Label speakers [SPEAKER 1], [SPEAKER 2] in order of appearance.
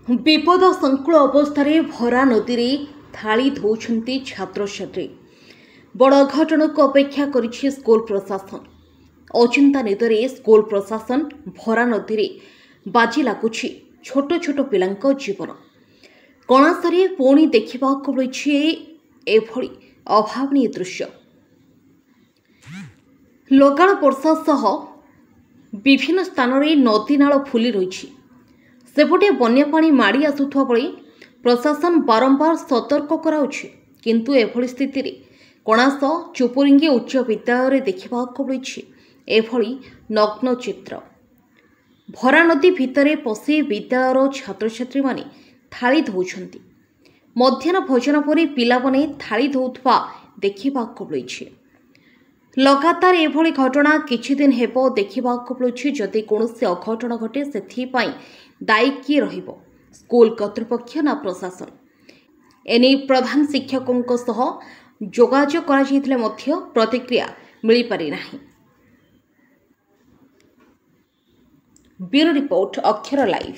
[SPEAKER 1] विपद संकुल अवस्था भरा नदी में थाली धोउछंती छात्र छात्री। बड़ घटना को अपेक्षा करिछि स्कूल प्रशासन। अचिंता निदरे स्कूल प्रशासन भरा नदी में बाजी लगुछि छोट छोट पिलांको जीवन। कणासरे पुणी देखिबाकु मिलिछि एभଳି अभावनीय दृश्य। लगाण वर्षा सह विभिन्न स्थान में नदी नाल फुली रही। सेपटे बन्या पानी माड़ी आसुथुवा बेले प्रशासन बारंबार सतर्क कराउछि, किंतु एभଳି स्थिति रे कणास चुपुरिंगी उच्च विद्यालय देखिबाकु मिलिछि एभଳି नग्न चित्र। भरा नदी भितरे पशि विद्यालयर छात्र छात्री माने थाली धोउछंती। मध्याह्न भोजन परे पिलामाने थाली धोउथुवा देखिबाकु मिलिछि। लगातार एभଳି घटना किछि दिन हेबो देखिबाकु मिलुछि। जदि कोनोसी अघटन घटे सेथिपाई दायी किए रहिबो, स्कूल कर्तृपक्ष ना प्रशासन? एने प्रधान शिक्षकों सह जोगाजोग करा जायतिले मध्य प्रतिक्रिया मिली पारि नाही। ब्यूरो रिपोर्ट, अक्षर लाइव।